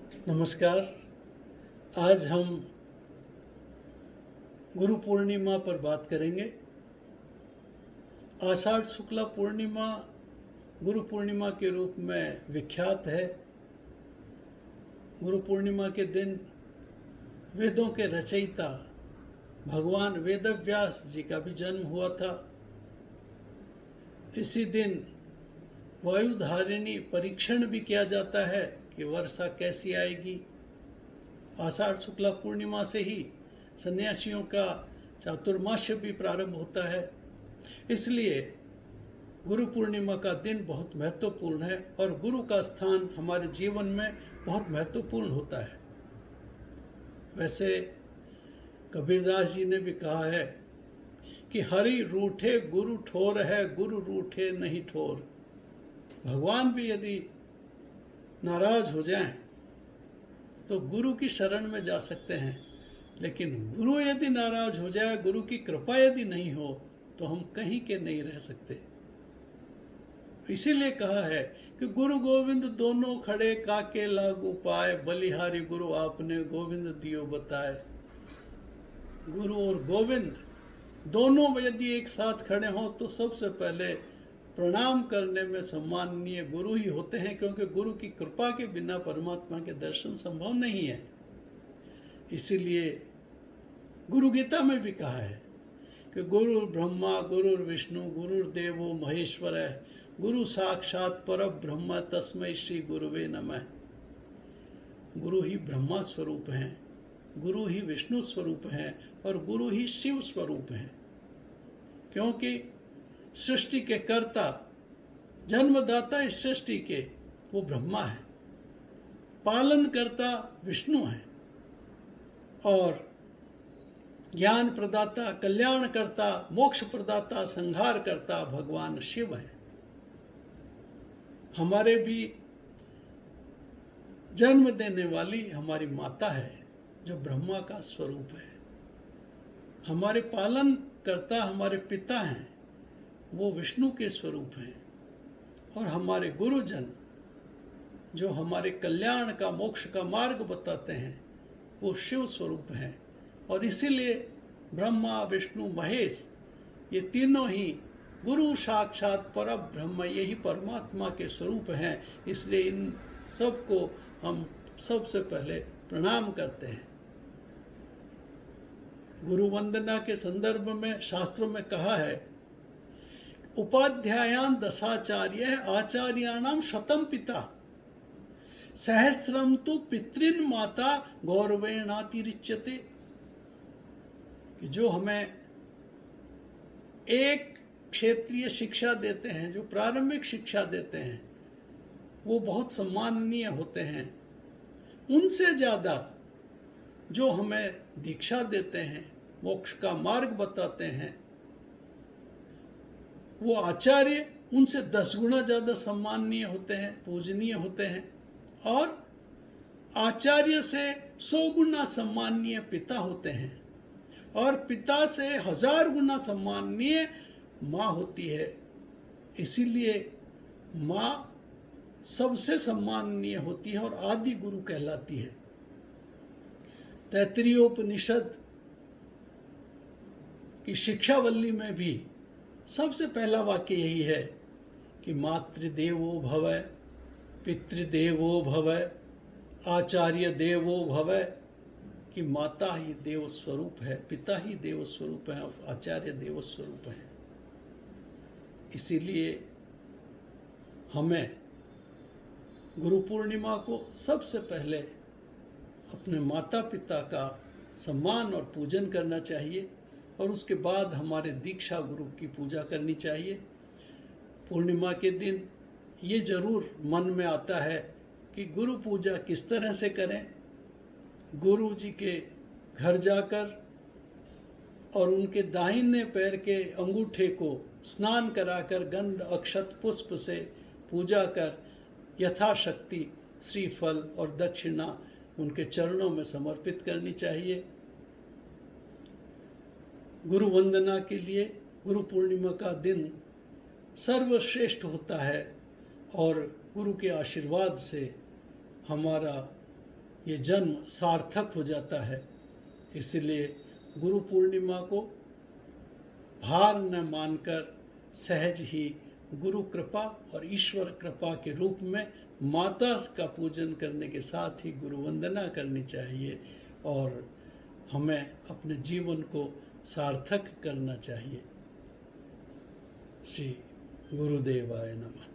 नमस्कार। आज हम गुरु पूर्णिमा पर बात करेंगे। आषाढ़ शुक्ला पूर्णिमा गुरु पूर्णिमा के रूप में विख्यात है। गुरु पूर्णिमा के दिन वेदों के रचयिता भगवान वेदव्यास जी का भी जन्म हुआ था। इसी दिन वायुधारिणी परीक्षण भी किया जाता है कि वर्षा कैसी आएगी। आषाढ़ शुक्ला पूर्णिमा से ही सन्यासियों का चातुर्मास्य भी प्रारंभ होता है। इसलिए गुरु पूर्णिमा का दिन बहुत महत्वपूर्ण है और गुरु का स्थान हमारे जीवन में बहुत महत्वपूर्ण होता है। वैसे कबीरदास जी ने भी कहा है कि हरि रूठे गुरु ठोर है, गुरु रूठे नहीं ठोर। भगवान भी यदि नाराज हो जाएं तो गुरु की शरण में जा सकते हैं, लेकिन गुरु यदि नाराज हो जाए, गुरु की कृपा यदि नहीं हो तो हम कहीं के नहीं रह सकते। इसीलिए कहा है कि गुरु गोविंद दोनों खड़े काके लागू पाए, बलिहारी गुरु आपने गोविंद दियो बताए। गुरु और गोविंद दोनों यदि एक साथ खड़े हों तो सबसे पहले प्रणाम करने में सम्माननीय गुरु ही होते हैं, क्योंकि गुरु की कृपा के बिना परमात्मा के दर्शन संभव नहीं है। इसीलिए गुरु गीता में भी कहा है कि गुरु ब्रह्मा गुरु विष्णु गुरुर्देवो महेश्वर है, गुरु साक्षात परब्रह्म तस्मै श्री गुरुवे नमः। गुरु ही ब्रह्मा स्वरूप हैं, गुरु ही विष्णु स्वरूप हैं और गुरु ही शिव स्वरूप हैं, क्योंकि सृष्टि के कर्ता जन्मदाता इस सृष्टि के वो ब्रह्मा है, पालन करता विष्णु है और ज्ञान प्रदाता कल्याण करता मोक्ष प्रदाता संहार करता भगवान शिव है। हमारे भी जन्म देने वाली हमारी माता है जो ब्रह्मा का स्वरूप है। हमारे पालन करता हमारे पिता हैं, वो विष्णु के स्वरूप हैं और हमारे गुरुजन जो हमारे कल्याण का मोक्ष का मार्ग बताते हैं वो शिव स्वरूप हैं। और इसीलिए ब्रह्मा विष्णु महेश ये तीनों ही गुरु साक्षात परब्रह्म यही परमात्मा के स्वरूप हैं। इसलिए इन सब को हम सबसे पहले प्रणाम करते हैं। गुरु वंदना के संदर्भ में शास्त्रों में कहा है, उपाध्यायान दशाचार्य आचार्याणाम शतम पिता सहस्रम तो पितृन माता गौरवेणातिरिच्यते। कि जो हमें एक क्षेत्रीय शिक्षा देते हैं, जो प्रारंभिक शिक्षा देते हैं, वो बहुत सम्माननीय होते हैं। उनसे ज़्यादा जो हमें दीक्षा देते हैं, मोक्ष का मार्ग बताते हैं, वो आचार्य उनसे 10 गुना ज़्यादा सम्माननीय होते हैं, पूजनीय होते हैं। और आचार्य से 100 गुना सम्माननीय पिता होते हैं और पिता से 1000 गुना सम्माननीय माँ होती है। इसीलिए माँ सबसे सम्माननीय होती है और आदि गुरु कहलाती है। तैत्तिरीयोपनिषद की शिक्षावल्ली में भी सबसे पहला वाक्य यही है कि मातृदेवो भव, पितृदेवो भव, आचार्य देवो भव। कि माता ही देव स्वरूप है, पिता ही देव स्वरूप है और आचार्य देव स्वरूप है। इसीलिए हमें गुरु पूर्णिमा को सबसे पहले अपने माता पिता का सम्मान और पूजन करना चाहिए और उसके बाद हमारे दीक्षा गुरु की पूजा करनी चाहिए। पूर्णिमा के दिन ये जरूर मन में आता है कि गुरु पूजा किस तरह से करें। गुरु जी के घर जाकर और उनके दाहिने पैर के अंगूठे को स्नान कराकर गंध अक्षत पुष्प से पूजा कर यथाशक्ति श्रीफल और दक्षिणा उनके चरणों में समर्पित करनी चाहिए। गुरु वंदना के लिए गुरु पूर्णिमा का दिन सर्वश्रेष्ठ होता है और गुरु के आशीर्वाद से हमारा ये जन्म सार्थक हो जाता है। इसलिए गुरु पूर्णिमा को भार न मानकर सहज ही गुरु कृपा और ईश्वर कृपा के रूप में माता का पूजन करने के साथ ही गुरु वंदना करनी चाहिए और हमें अपने जीवन को सार्थक करना चाहिए। श्री गुरुदेवाय नमः।